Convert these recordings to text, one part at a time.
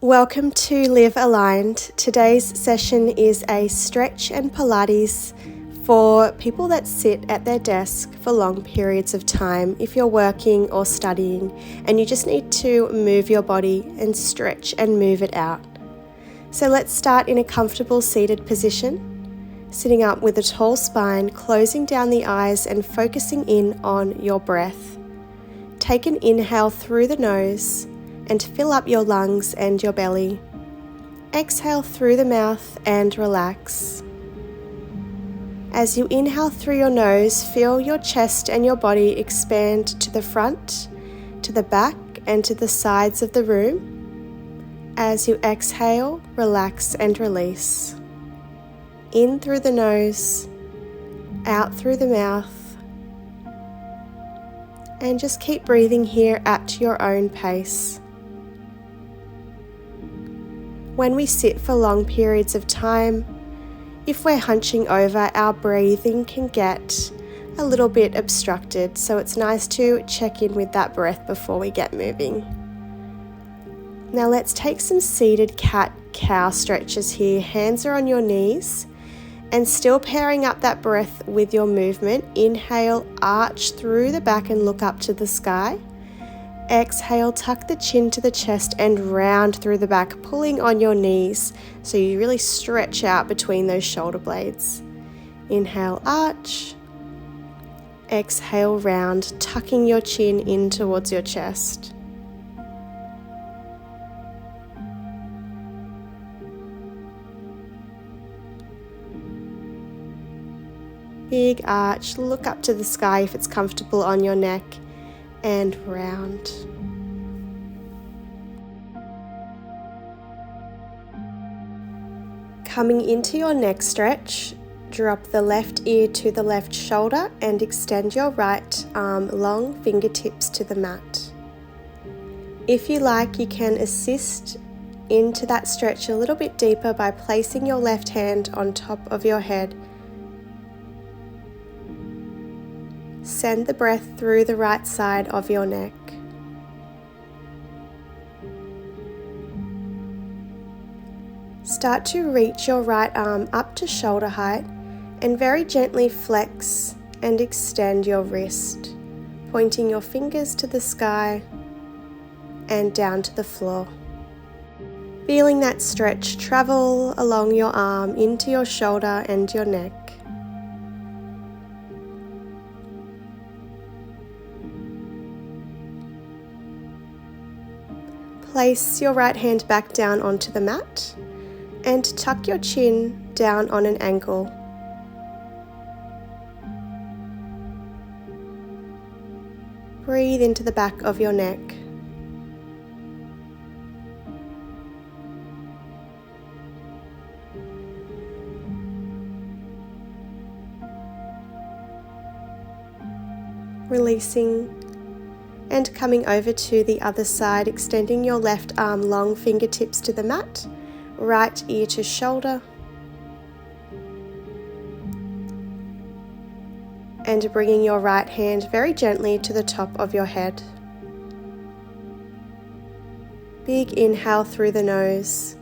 Welcome to Live Aligned. Today's session is a stretch and Pilates for people that sit at their desk for long periods of time. If you're working or studying and you just need to move your body and stretch and move it out. So let's start in a comfortable seated position, sitting up with a tall spine, closing down the eyes and focusing in on your breath. Take an inhale through the nose and fill up your lungs and your belly. Exhale through the mouth and relax. As you inhale through your nose, feel your chest and your body expand to the front, to the back, and to the sides of the room. As you exhale, relax and release. In through the nose, out through the mouth, and just keep breathing here at your own pace. When we sit for long periods of time, if we're hunching over, our breathing can get a little bit obstructed, so it's nice to check in with that breath before we get moving. Now let's take some seated cat-cow stretches here. Hands are on your knees, and still pairing up that breath with your movement. Inhale, arch through the back and look up to the sky. Exhale, tuck the chin to the chest and round through the back, pulling on your knees so you really stretch out between those shoulder blades. Inhale, arch. Exhale, round, tucking your chin in towards your chest. Big arch, look up to the sky if it's comfortable on your neck, and round. Coming into your neck stretch, drop the left ear to the left shoulder and extend your right arm long, fingertips to the mat. If you like, you can assist into that stretch a little bit deeper by placing your left hand on top of your head. Send the breath through the right side of your neck. Start to reach your right arm up to shoulder height and very gently flex and extend your wrist, pointing your fingers to the sky and down to the floor. Feeling that stretch travel along your arm into your shoulder and your neck. Place your right hand back down onto the mat and tuck your chin down on an angle. Breathe into the back of your neck. Releasing and coming over to the other side, extending your left arm long, fingertips to the mat, right ear to shoulder, and bringing your right hand very gently to the top of your head. Big inhale through the nose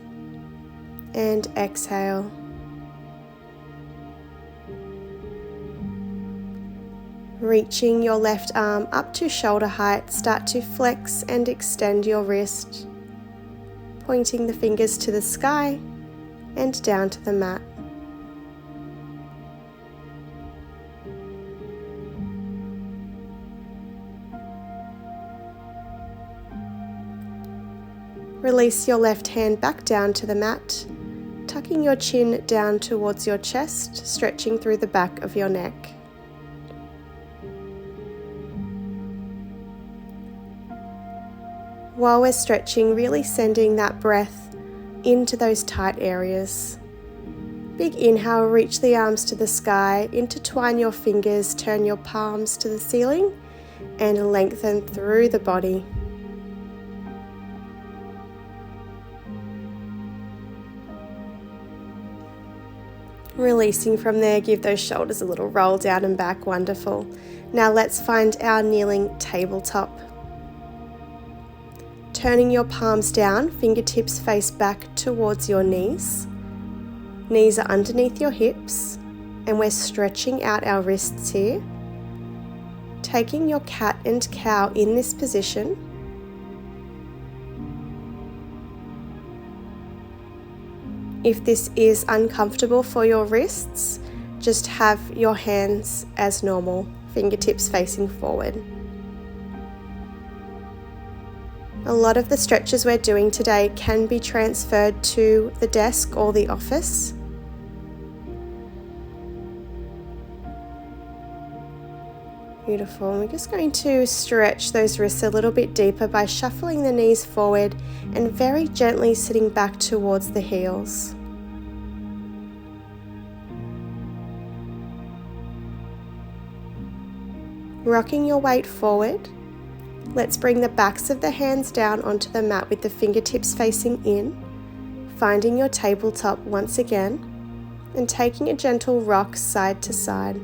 and exhale. Reaching your left arm up to shoulder height, start to flex and extend your wrist, pointing the fingers to the sky and down to the mat. Release your left hand back down to the mat, tucking your chin down towards your chest, stretching through the back of your neck. While we're stretching, really sending that breath into those tight areas. Big inhale, reach the arms to the sky, intertwine your fingers, turn your palms to the ceiling, and lengthen through the body. Releasing from there, give those shoulders a little roll down and back, wonderful. Now let's find our kneeling tabletop. Turning your palms down, fingertips face back towards your knees. Knees are underneath your hips, and we're stretching out our wrists here. Taking your cat and cow in this position. If this is uncomfortable for your wrists, just have your hands as normal, fingertips facing forward. A lot of the stretches we're doing today can be transferred to the desk or the office. Beautiful. We're just going to stretch those wrists a little bit deeper by shuffling the knees forward and very gently sitting back towards the heels. Rocking your weight forward. Let's bring the backs of the hands down onto the mat with the fingertips facing in, finding your tabletop once again, and taking a gentle rock side to side.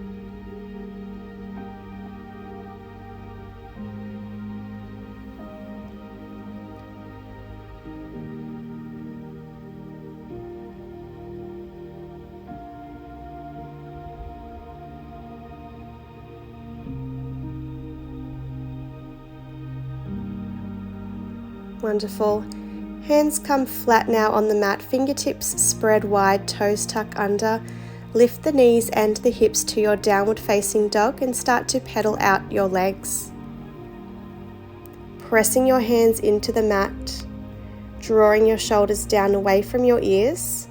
Wonderful. Hands come flat now on the mat, fingertips spread wide, toes tuck under. Lift the knees and the hips to your downward facing dog and start to pedal out your legs. Pressing your hands into the mat, drawing your shoulders down away from your ears,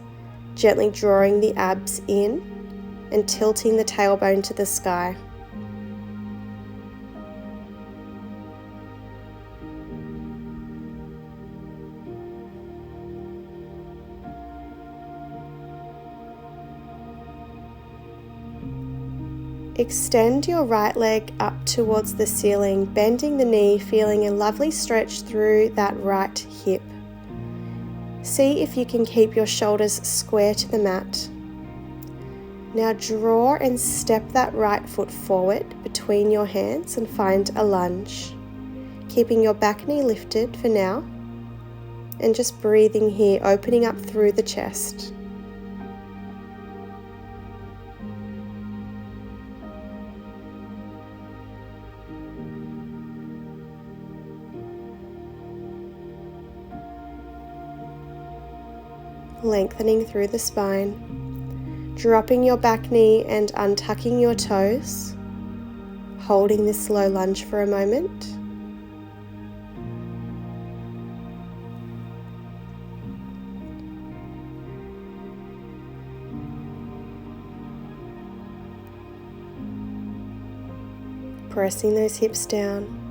gently drawing the abs in and tilting the tailbone to the sky. Extend your right leg up towards the ceiling, bending the knee, feeling a lovely stretch through that right hip. See if you can keep your shoulders square to the mat. Now draw and step that right foot forward between your hands and find a lunge. Keeping your back knee lifted for now, and just breathing here, opening up through the chest. Lengthening through the spine, dropping your back knee and untucking your toes, holding this slow lunge for a moment. Pressing those hips down.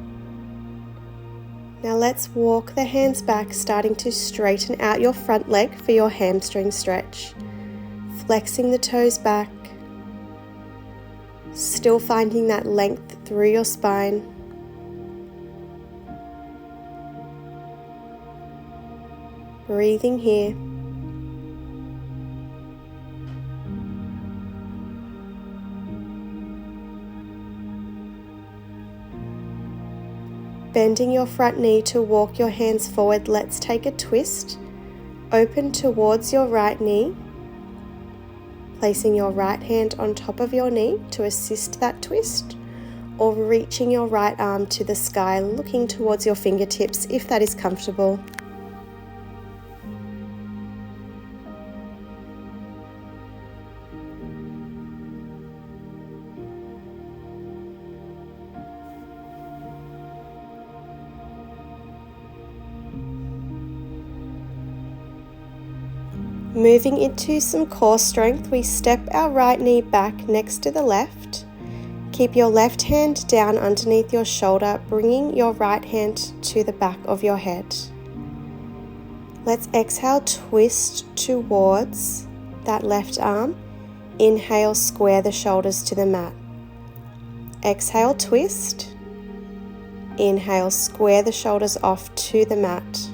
Now let's walk the hands back, starting to straighten out your front leg for your hamstring stretch. Flexing the toes back, still finding that length through your spine. Breathing here. Bending your front knee to walk your hands forward, let's take a twist. Open towards your right knee, placing your right hand on top of your knee to assist that twist, or reaching your right arm to the sky, looking towards your fingertips if that is comfortable. Moving into some core strength, we step our right knee back next to the left. Keep your left hand down underneath your shoulder, bringing your right hand to the back of your head. Let's exhale, twist towards that left arm. Inhale, square the shoulders to the mat. Exhale, twist. Inhale, square the shoulders off to the mat.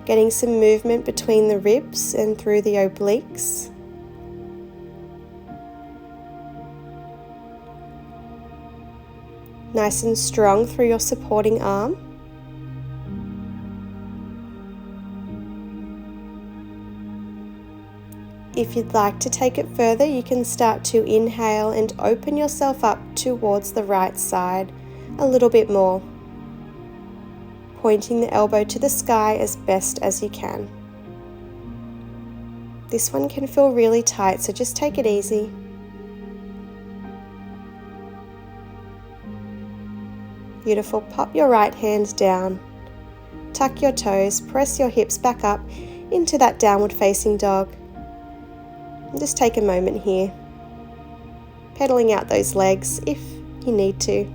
Getting some movement between the ribs and through the obliques. Nice and strong through your supporting arm. If you'd like to take it further, you can start to inhale and open yourself up towards the right side a little bit more, pointing the elbow to the sky as best as you can. This one can feel really tight, so just take it easy. Beautiful. Pop your right hand down. Tuck your toes, press your hips back up into that downward facing dog. And just take a moment here, pedaling out those legs if you need to.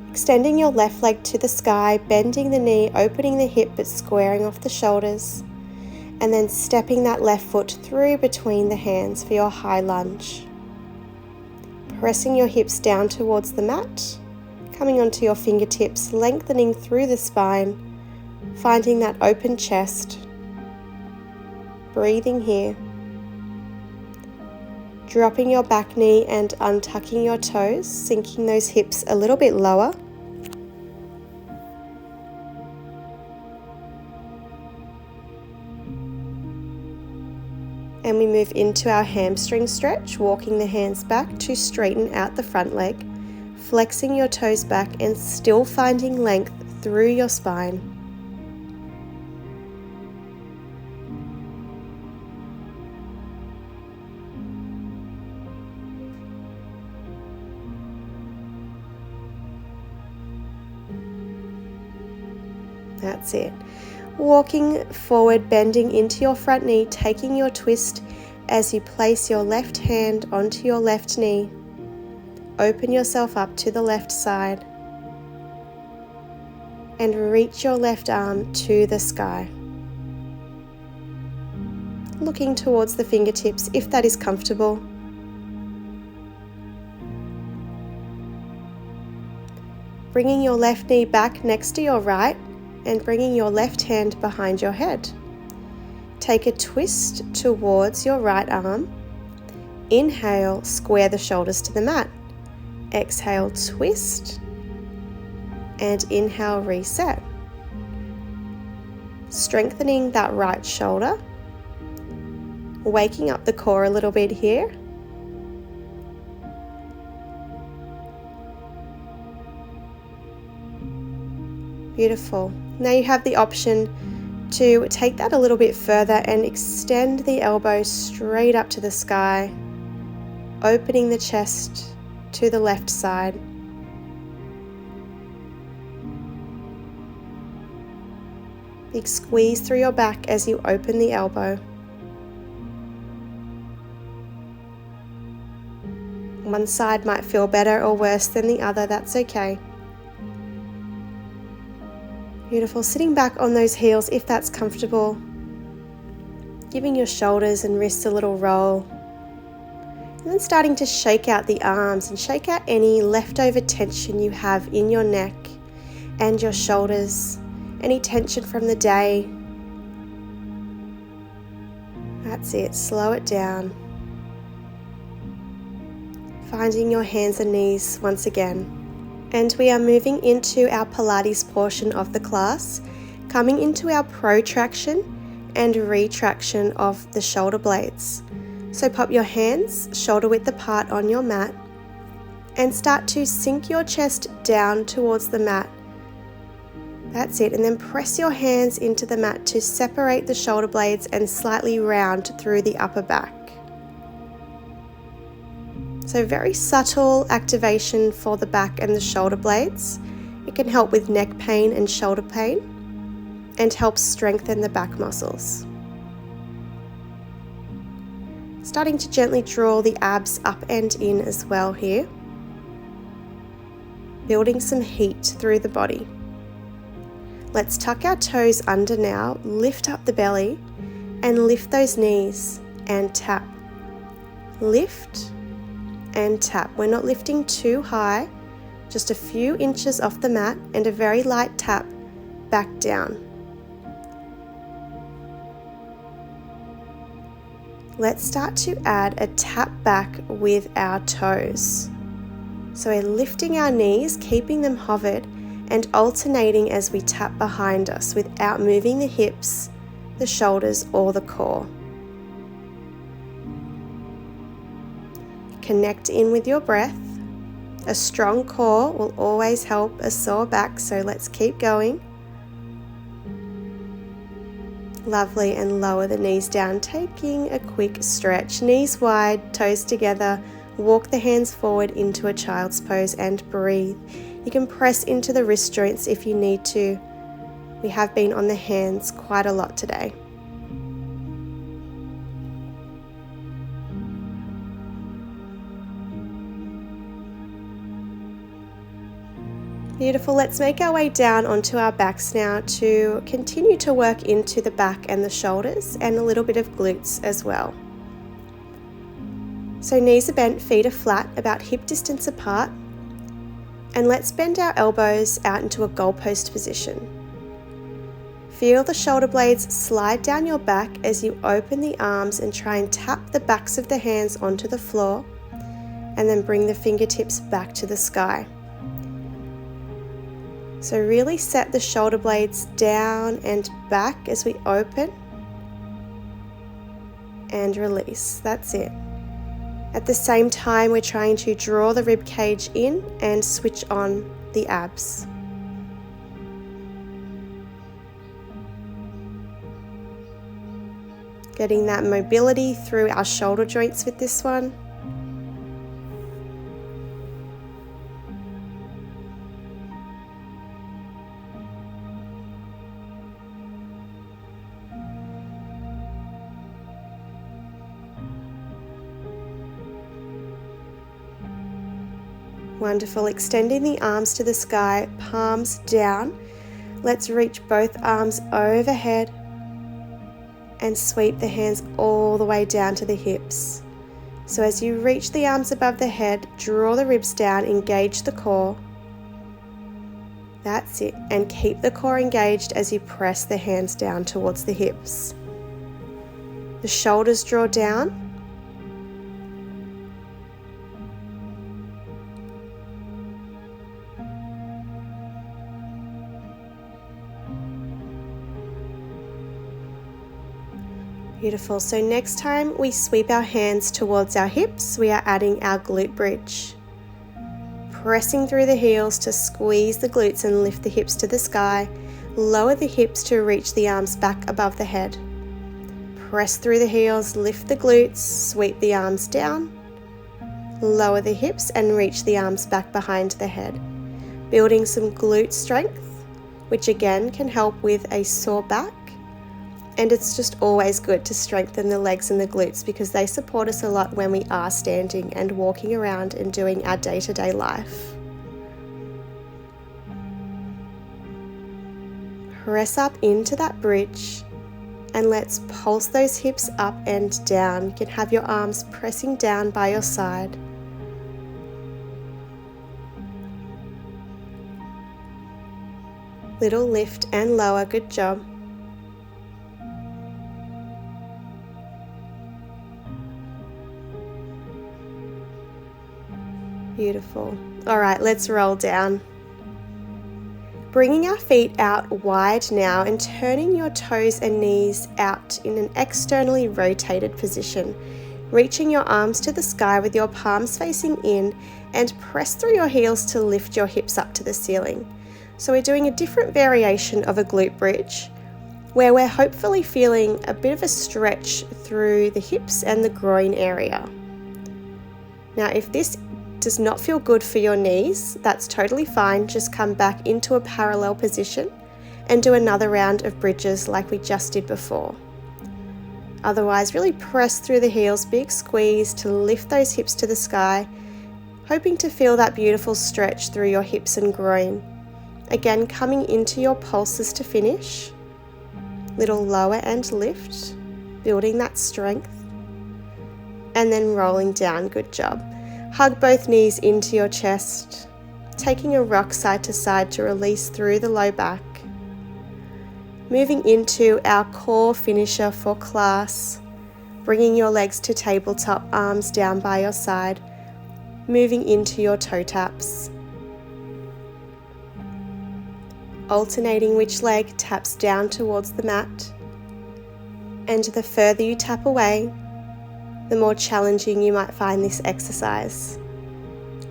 Extending your left leg to the sky, bending the knee, opening the hip but squaring off the shoulders, and then stepping that left foot through between the hands for your high lunge. Pressing your hips down towards the mat, coming onto your fingertips, lengthening through the spine, finding that open chest. Breathing here. Dropping your back knee and untucking your toes, sinking those hips a little bit lower. And we move into our hamstring stretch, walking the hands back to straighten out the front leg, flexing your toes back and still finding length through your spine. That's it. Walking forward, bending into your front knee, taking your twist as you place your left hand onto your left knee. Open yourself up to the left side and reach your left arm to the sky. Looking towards the fingertips if that is comfortable. Bringing your left knee back next to your right and bringing your left hand behind your head. Take a twist towards your right arm. Inhale, square the shoulders to the mat. Exhale, twist. And inhale, reset. Strengthening that right shoulder. Waking up the core a little bit here. Beautiful. Now you have the option to take that a little bit further and extend the elbow straight up to the sky, opening the chest to the left side. Big squeeze through your back as you open the elbow. One side might feel better or worse than the other, that's okay. Beautiful. Sitting back on those heels if that's comfortable. Giving your shoulders and wrists a little roll. And then starting to shake out the arms and shake out any leftover tension you have in your neck and your shoulders. Any tension from the day. That's it. Slow it down. Finding your hands and knees once again. And we are moving into our Pilates portion of the class, coming into our protraction and retraction of the shoulder blades. So pop your hands shoulder width apart on your mat and start to sink your chest down towards the mat. That's it. And then press your hands into the mat to separate the shoulder blades and slightly round through the upper back. So very subtle activation for the back and the shoulder blades. It can help with neck pain and shoulder pain and helps strengthen the back muscles. Starting to gently draw the abs up and in as well here. Building some heat through the body. Let's tuck our toes under now, lift up the belly and lift those knees and tap. Lift and tap. We're not lifting too high, just a few inches off the mat and a very light tap back down. Let's start to add a tap back with our toes. So we're lifting our knees, keeping them hovered and alternating as we tap behind us without moving the hips, the shoulders, or the core. Connect in with your breath. A strong core will always help a sore back, so let's keep going. Lovely, and lower the knees down, taking a quick stretch. Knees wide, toes together. Walk the hands forward into a child's pose and breathe. You can press into the wrist joints if you need to. We have been on the hands quite a lot today. Beautiful. Let's make our way down onto our backs now to continue to work into the back and the shoulders and a little bit of glutes as well. So knees are bent, feet are flat, about hip distance apart. And let's bend our elbows out into a goalpost position. Feel the shoulder blades slide down your back as you open the arms and try and tap the backs of the hands onto the floor, and then bring the fingertips back to the sky. So really set the shoulder blades down and back as we open and release. That's it. At the same time, we're trying to draw the rib cage in and switch on the abs. Getting that mobility through our shoulder joints with this one. Wonderful. Extending the arms to the sky, palms down. Let's reach both arms overhead and sweep the hands all the way down to the hips. So as you reach the arms above the head, draw the ribs down, engage the core. That's it. And keep the core engaged as you press the hands down towards the hips. The shoulders draw down. Beautiful. So next time we sweep our hands towards our hips, we are adding our glute bridge. Pressing through the heels to squeeze the glutes and lift the hips to the sky. Lower the hips to reach the arms back above the head. Press through the heels, lift the glutes, sweep the arms down. Lower the hips and reach the arms back behind the head. Building some glute strength, which again can help with a sore back. And it's just always good to strengthen the legs and the glutes because they support us a lot when we are standing and walking around and doing our day-to-day life. Press up into that bridge and let's pulse those hips up and down. You can have your arms pressing down by your side. Little lift and lower, good job. Beautiful. All right, let's roll down. Bringing our feet out wide now and turning your toes and knees out in an externally rotated position. Reaching your arms to the sky with your palms facing in and press through your heels to lift your hips up to the ceiling. So we're doing a different variation of a glute bridge where we're hopefully feeling a bit of a stretch through the hips and the groin area. Now, if this does not feel good for your knees, that's totally fine. Just come back into a parallel position and do another round of bridges like we just did before. Otherwise, really press through the heels, big squeeze to lift those hips to the sky, hoping to feel that beautiful stretch through your hips and groin. Again, coming into your pulses to finish. Little lower and lift, building that strength. And then rolling down, good job. Hug both knees into your chest, taking a rock side to side to release through the low back. Moving into our core finisher for class, bringing your legs to tabletop, arms down by your side, moving into your toe taps. alternating which leg taps down towards the mat. And the further you tap away, the more challenging you might find this exercise.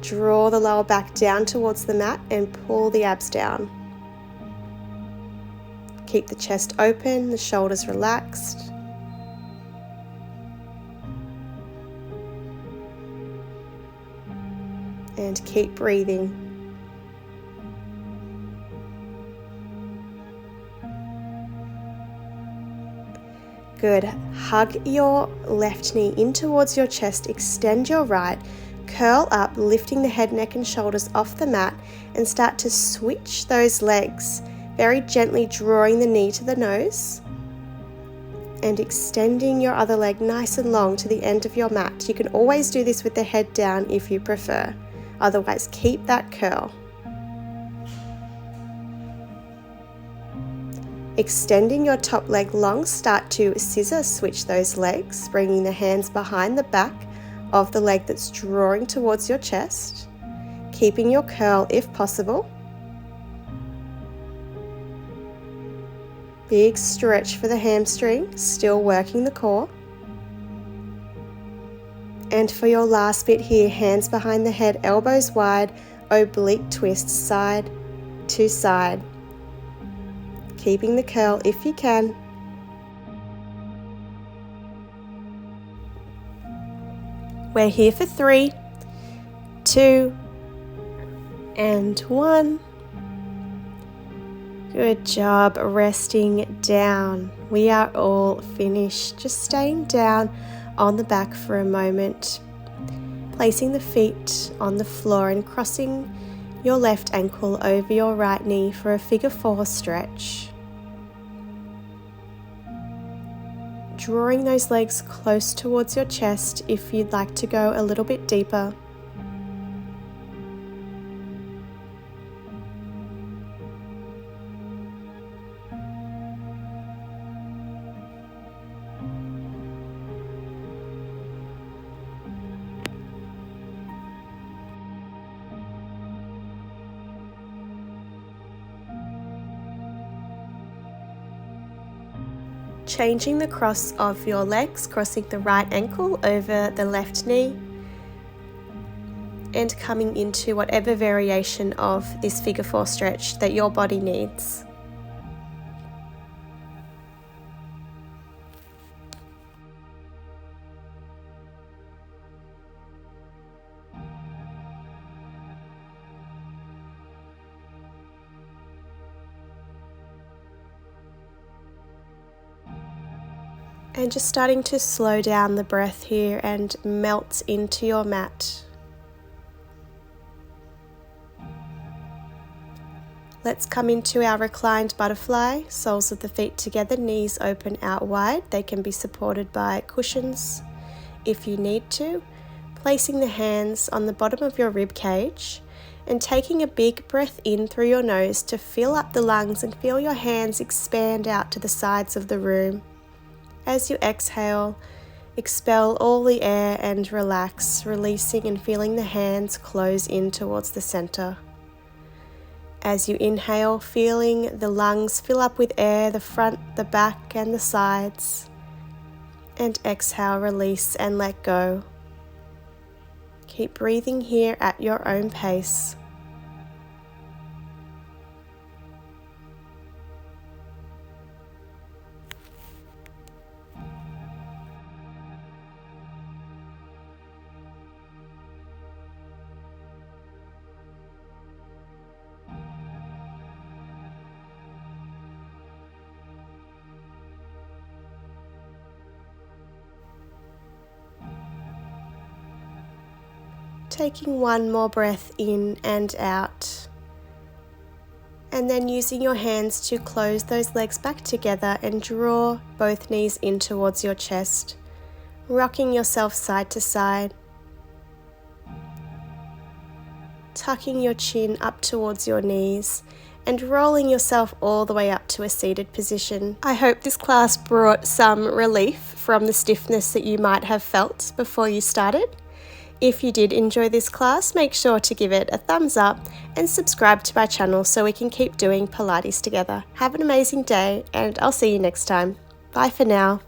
Draw the lower back down towards the mat and pull the abs down. Keep the chest open, the shoulders relaxed. And keep breathing. Good. Hug your left knee in towards your chest, extend your right, curl up, lifting the head, neck and shoulders off the mat, and start to switch those legs, very gently drawing the knee to the nose and extending your other leg nice and long to the end of your mat. You can always do this with the head down if you prefer. Otherwise, keep that curl. Extending your top leg long, start to scissor switch those legs, bringing the hands behind the back of the leg that's drawing towards your chest, keeping your curl if possible. Big stretch for the hamstring, still working the core. And for your last bit here, hands behind the head, elbows wide, oblique twist side to side. Keeping the curl if you can. We're here for 3, 2, and 1. Good job resting down. We are all finished. Just staying down on the back for a moment. Placing the feet on the floor and crossing your left ankle over your right knee for a figure 4 stretch. Drawing those legs close towards your chest if you'd like to go a little bit deeper. Changing the cross of your legs, crossing the right ankle over the left knee and coming into whatever variation of this figure 4 stretch that your body needs. And just starting to slow down the breath here and melt into your mat. Let's come into our reclined butterfly, soles of the feet together, knees open out wide. They can be supported by cushions if you need to. Placing the hands on the bottom of your rib cage and taking a big breath in through your nose to fill up the lungs and feel your hands expand out to the sides of the room. As you exhale, expel all the air and relax, releasing and feeling the hands close in towards the center. As you inhale, feeling the lungs fill up with air, the front, the back, and the sides. And exhale, release and let go. Keep breathing here at your own pace. Taking one more breath in and out, and then using your hands to close those legs back together and draw both knees in towards your chest, rocking yourself side to side, tucking your chin up towards your knees and rolling yourself all the way up to a seated position. I hope this class brought some relief from the stiffness that you might have felt before you started. If you did enjoy this class, make sure to give it a thumbs up and subscribe to my channel so we can keep doing Pilates together. Have an amazing day, and I'll see you next time. Bye for now.